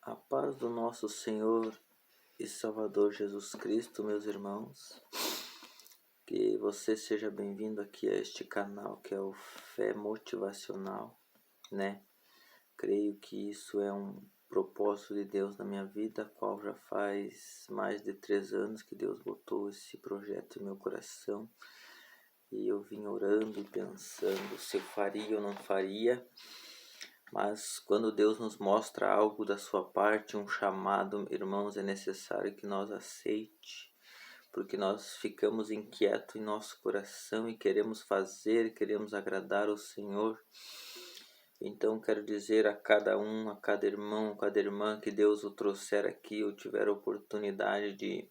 A paz do nosso Senhor e Salvador Jesus Cristo, meus irmãos. Que você seja bem-vindo aqui a este canal que é o Fé Motivacional, né? Creio que isso é um propósito de Deus na minha vida, qual já faz mais de 3 anos que Deus botou esse projeto em meu coração. E eu vim orando e pensando se eu faria ou não faria. Mas quando Deus nos mostra algo da sua parte, um chamado, irmãos, é necessário que nós aceite, porque nós ficamos inquietos em nosso coração e queremos fazer, queremos agradar ao Senhor. Então quero dizer a cada um, a cada irmão, a cada irmã que Deus o trouxer aqui, ou tiver a oportunidade de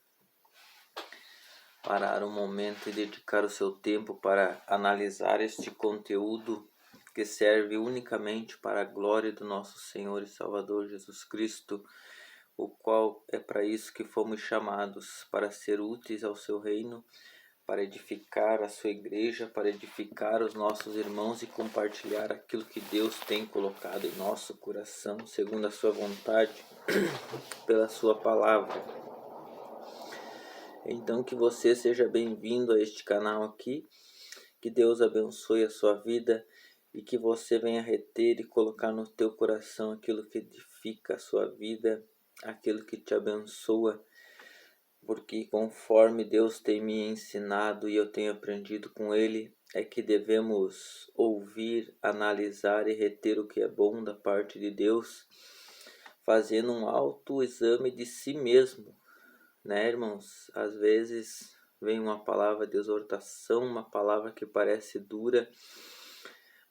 parar um momento e dedicar o seu tempo para analisar este conteúdo que serve unicamente para a glória do nosso Senhor e Salvador Jesus Cristo, o qual é para isso que fomos chamados, para ser úteis ao seu reino, para edificar a sua igreja, para edificar os nossos irmãos e compartilhar aquilo que Deus tem colocado em nosso coração, segundo a sua vontade, pela sua palavra. Então que você seja bem-vindo a este canal aqui, que Deus abençoe a sua vida e que você venha reter e colocar no teu coração aquilo que edifica a sua vida, aquilo que te abençoa, porque conforme Deus tem me ensinado e eu tenho aprendido com Ele, é que devemos ouvir, analisar e reter o que é bom da parte de Deus, fazendo um autoexame de si mesmo, né, irmãos? Às vezes vem uma palavra de exortação, uma palavra que parece dura,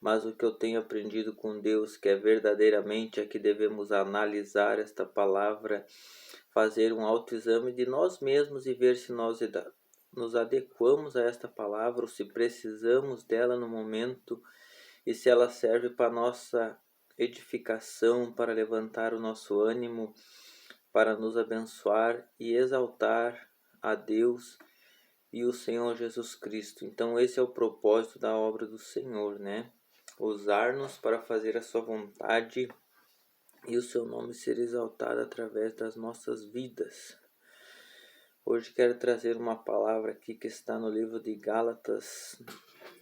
mas o que eu tenho aprendido com Deus, que é verdadeiramente é que devemos analisar esta palavra, fazer um autoexame de nós mesmos e ver se nós nos adequamos a esta palavra, ou se precisamos dela no momento, e se ela serve para nossa edificação, para levantar o nosso ânimo, para nos abençoar e exaltar a Deus e o Senhor Jesus Cristo. Então esse é o propósito da obra do Senhor, né? Usar-nos para fazer a sua vontade e o seu nome ser exaltado através das nossas vidas. Hoje quero trazer uma palavra aqui que está no livro de Gálatas,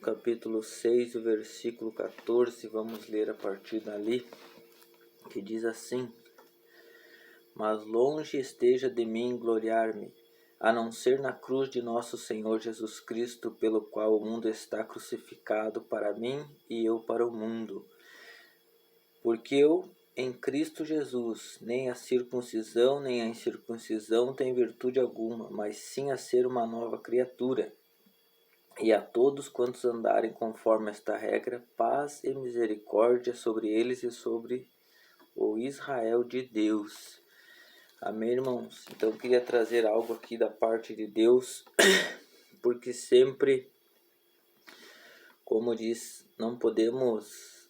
capítulo 6, o versículo 14. Vamos ler a partir dali, que diz assim: Mas longe esteja de mim gloriar-me, a não ser na cruz de nosso Senhor Jesus Cristo, pelo qual o mundo está crucificado para mim e eu para o mundo. Porque eu, em Cristo Jesus, nem a circuncisão nem a incircuncisão tem virtude alguma, mas sim a ser uma nova criatura. E a todos quantos andarem conforme esta regra, paz e misericórdia sobre eles e sobre o Israel de Deus. Amém, irmãos? Então eu queria trazer algo aqui da parte de Deus, porque sempre, como diz, não podemos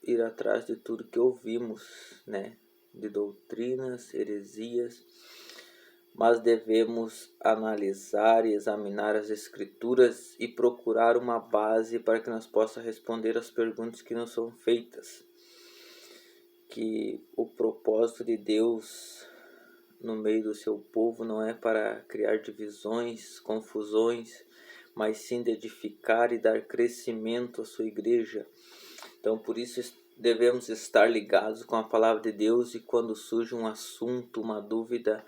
ir atrás de tudo que ouvimos, né? De doutrinas, heresias, mas devemos analisar e examinar as Escrituras e procurar uma base para que nós possamos responder às perguntas que nos são feitas. Que o propósito de Deus no meio do seu povo não é para criar divisões, confusões, mas sim de edificar e dar crescimento à sua igreja. Então por isso devemos estar ligados com a palavra de Deus, e quando surge um assunto, uma dúvida,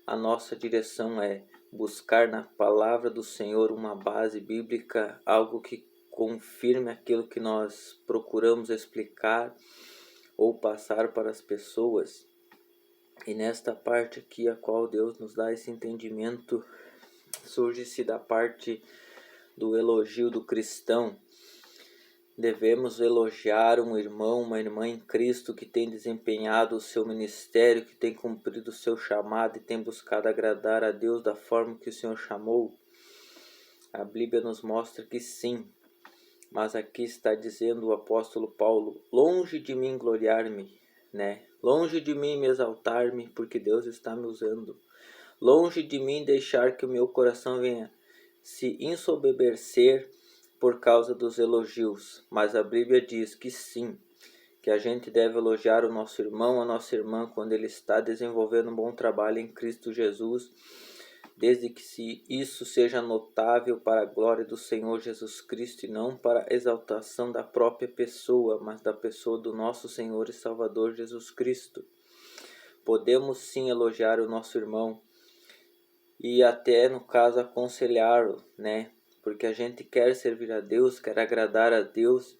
a nossa direção é buscar na palavra do Senhor uma base bíblica, algo que confirme aquilo que nós procuramos explicar ou passar para as pessoas. E nesta parte aqui, a qual Deus nos dá esse entendimento, surge-se da parte do elogio do cristão. Devemos elogiar um irmão, uma irmã em Cristo que tem desempenhado o seu ministério, que tem cumprido o seu chamado e tem buscado agradar a Deus da forma que o Senhor chamou. A Bíblia nos mostra que sim, mas aqui está dizendo o apóstolo Paulo: longe de mim gloriar-me, né? Longe de mim me exaltar-me, porque Deus está me usando. Longe de mim deixar que o meu coração venha se ensoberbecer por causa dos elogios. Mas a Bíblia diz que sim, que a gente deve elogiar o nosso irmão, a nossa irmã, quando ele está desenvolvendo um bom trabalho em Cristo Jesus, desde que isso seja notável para a glória do Senhor Jesus Cristo e não para a exaltação da própria pessoa, mas da pessoa do nosso Senhor e Salvador Jesus Cristo. Podemos sim elogiar o nosso irmão e até, no caso, aconselhá-lo, né? Porque a gente quer servir a Deus, quer agradar a Deus,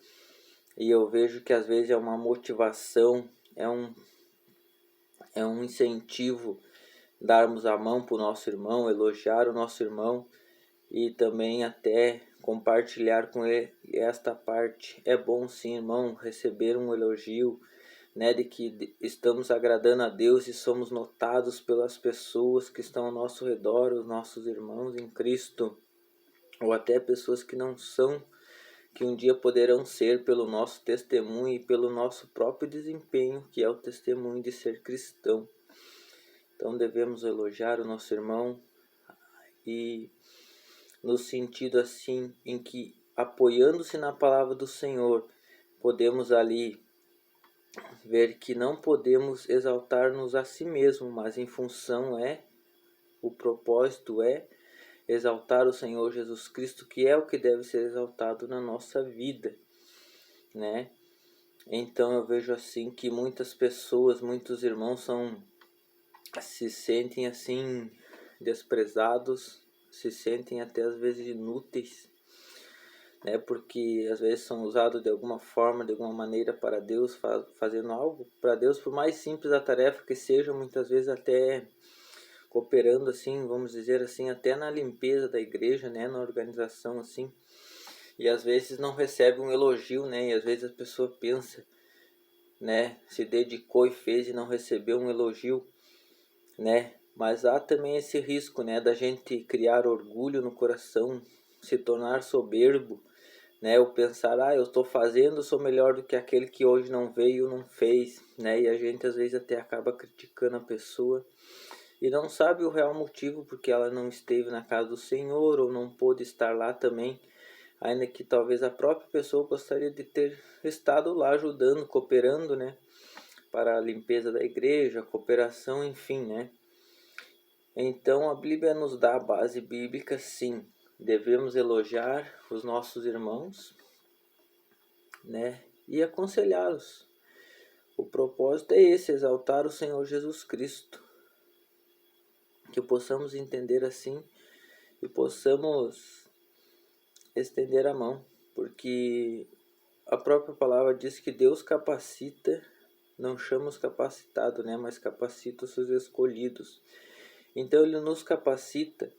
e eu vejo que às vezes é uma motivação, é um incentivo darmos a mão para o nosso irmão, elogiar o nosso irmão e também até compartilhar com ele esta parte. É bom sim, irmão, receber um elogio, né, de que estamos agradando a Deus e somos notados pelas pessoas que estão ao nosso redor, os nossos irmãos em Cristo, ou até pessoas que não são, que um dia poderão ser pelo nosso testemunho e pelo nosso próprio desempenho, que é o testemunho de ser cristão. Então devemos elogiar o nosso irmão e no sentido assim em que, apoiando-se na palavra do Senhor, podemos ali ver que não podemos exaltar-nos a si mesmo, mas em função o propósito é exaltar o Senhor Jesus Cristo, que é o que deve ser exaltado na nossa vida, né? Então eu vejo assim que muitas pessoas, muitos irmãos se sentem assim desprezados, se sentem até às vezes inúteis, né? Porque às vezes são usados de alguma forma, de alguma maneira para Deus, fazendo algo para Deus, por mais simples a tarefa que seja, muitas vezes até cooperando assim, vamos dizer assim, até na limpeza da igreja, né? Na organização assim, e às vezes não recebe um elogio, né? E às vezes a pessoa pensa, né? Se dedicou e fez e não recebeu um elogio, né? Mas há também esse risco, né, da gente criar orgulho no coração, se tornar soberbo, né? Ou pensar, eu estou fazendo, sou melhor do que aquele que hoje não veio, não fez, né? E a gente às vezes até acaba criticando a pessoa e não sabe o real motivo porque ela não esteve na casa do Senhor ou não pôde estar lá também, ainda que talvez a própria pessoa gostaria de ter estado lá ajudando, cooperando, né? Para a limpeza da igreja, cooperação, enfim, né? Então a Bíblia nos dá a base bíblica, sim. Devemos elogiar os nossos irmãos, né? E aconselhá-los. O propósito é esse, exaltar o Senhor Jesus Cristo. Que possamos entender assim e possamos estender a mão. Porque a própria palavra diz que Deus capacita, não chama os capacitados, né? Mas capacita os seus escolhidos. Então Ele nos capacita,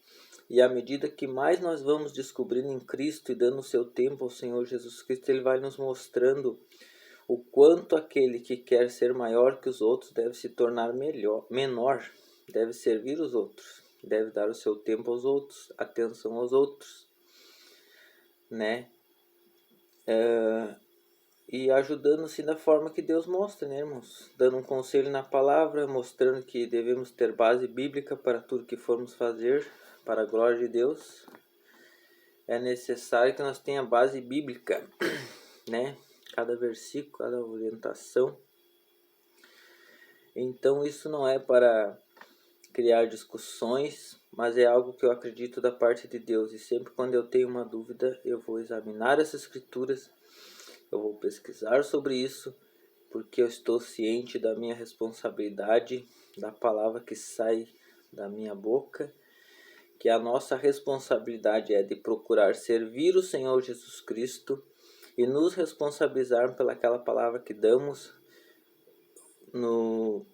e à medida que mais nós vamos descobrindo em Cristo e dando o seu tempo ao Senhor Jesus Cristo, Ele vai nos mostrando o quanto aquele que quer ser maior que os outros deve se tornar menor, deve servir os outros, deve dar o seu tempo aos outros, atenção aos outros, né? E ajudando-se da forma que Deus mostra, né, irmãos? Dando um conselho na palavra, mostrando que devemos ter base bíblica para tudo que formos fazer, para a glória de Deus. É necessário que nós tenha base bíblica, né? Cada versículo, cada orientação. Então isso não é para criar discussões, mas é algo que eu acredito da parte de Deus. E sempre quando eu tenho uma dúvida, eu vou examinar essas escrituras, eu vou pesquisar sobre isso, porque eu estou ciente da minha responsabilidade, da palavra que sai da minha boca, que a nossa responsabilidade é de procurar servir o Senhor Jesus Cristo e nos responsabilizar pelaquela palavra que damos no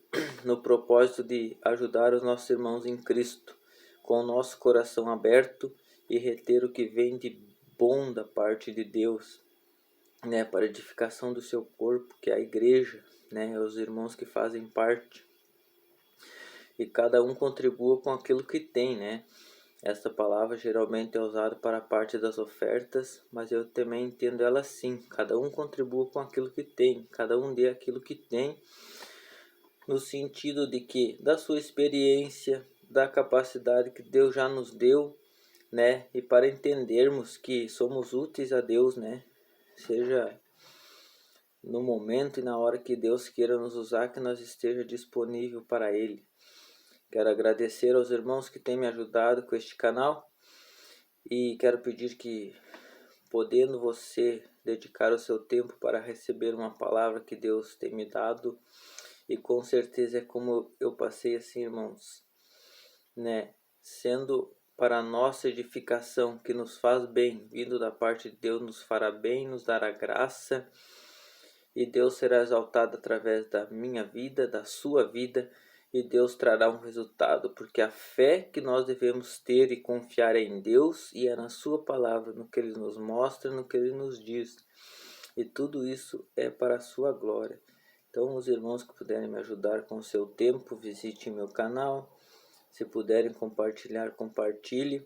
propósito de ajudar os nossos irmãos em Cristo, com o nosso coração aberto e reter o que vem de bom da parte de Deus, né, para a edificação do seu corpo, que é a igreja, né, os irmãos que fazem parte, e cada um contribua com aquilo que tem, né. Esta palavra geralmente é usada para a parte das ofertas, mas eu também entendo ela assim, cada um contribua com aquilo que tem, cada um dê aquilo que tem, no sentido de que da sua experiência, da capacidade que Deus já nos deu, né, e para entendermos que somos úteis a Deus, né, seja no momento e na hora que Deus queira nos usar, que nós esteja disponível para Ele. Quero agradecer aos irmãos que têm me ajudado com este canal e quero pedir que, podendo você dedicar o seu tempo para receber uma palavra que Deus tem me dado, e com certeza é como eu passei assim, irmãos, né? Sendo para a nossa edificação, que nos faz bem, vindo da parte de Deus, nos fará bem, nos dará graça, e Deus será exaltado através da minha vida, da sua vida, e Deus trará um resultado, porque a fé que nós devemos ter e confiar é em Deus e é na sua palavra, no que Ele nos mostra, no que Ele nos diz, e tudo isso é para a sua glória. Então, os irmãos que puderem me ajudar com o seu tempo, visite meu canal. Se puderem compartilhar, compartilhe.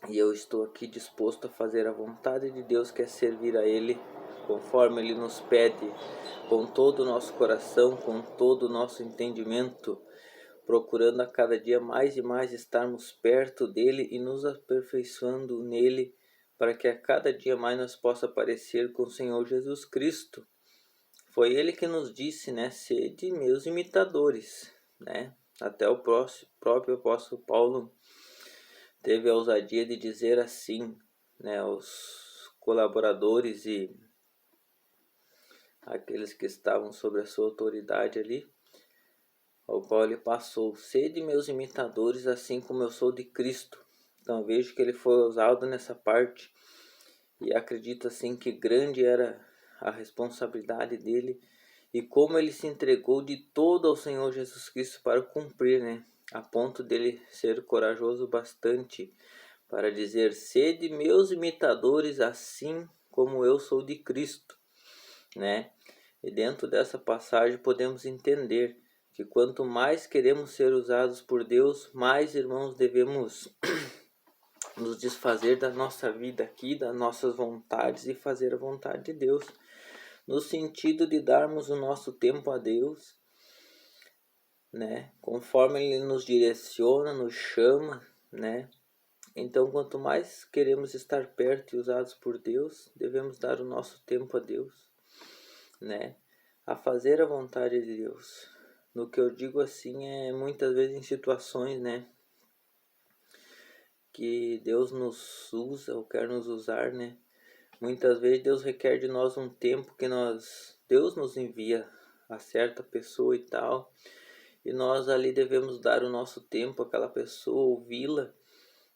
E eu estou aqui disposto a fazer a vontade de Deus, que é servir a Ele conforme Ele nos pede, com todo o nosso coração, com todo o nosso entendimento, procurando a cada dia mais e mais estarmos perto dEle e nos aperfeiçoando nele, para que a cada dia mais nós possa parecer com o Senhor Jesus Cristo. Foi Ele que nos disse, né, sede meus imitadores, né? Até o próprio apóstolo Paulo teve a ousadia de dizer assim, né, aos colaboradores e aqueles que estavam sob a sua autoridade ali, ao qual ele passou: sede meus imitadores, assim como eu sou de Cristo. Então vejo que ele foi ousado nessa parte, e acredito assim que grande era a responsabilidade dele, e como ele se entregou de todo ao Senhor Jesus Cristo para cumprir, né? A ponto dele ser corajoso bastante para dizer: sede meus imitadores, assim como eu sou de Cristo, né? E dentro dessa passagem podemos entender que quanto mais queremos ser usados por Deus, mais, irmãos, devemos nos desfazer da nossa vida aqui, das nossas vontades, e fazer a vontade de Deus, no sentido de darmos o nosso tempo a Deus, né? Conforme Ele nos direciona, nos chama, né? Então, quanto mais queremos estar perto e usados por Deus, devemos dar o nosso tempo a Deus, né? A fazer a vontade de Deus. No que eu digo assim é muitas vezes em situações, né, que Deus nos usa ou quer nos usar, né? Muitas vezes Deus requer de nós um tempo que Deus nos envia a certa pessoa e tal, e nós ali devemos dar o nosso tempo àquela pessoa, ouvi-la.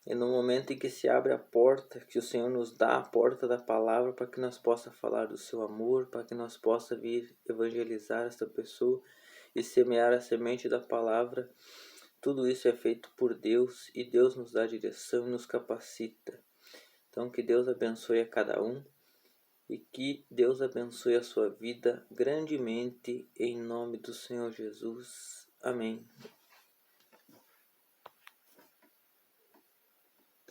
E no momento em que se abre a porta, que o Senhor nos dá a porta da palavra, para que nós possa falar do seu amor, para que nós possa vir evangelizar essa pessoa e semear a semente da palavra, tudo isso é feito por Deus, e Deus nos dá direção e nos capacita. Então, que Deus abençoe a cada um e que Deus abençoe a sua vida grandemente, em nome do Senhor Jesus. Amém.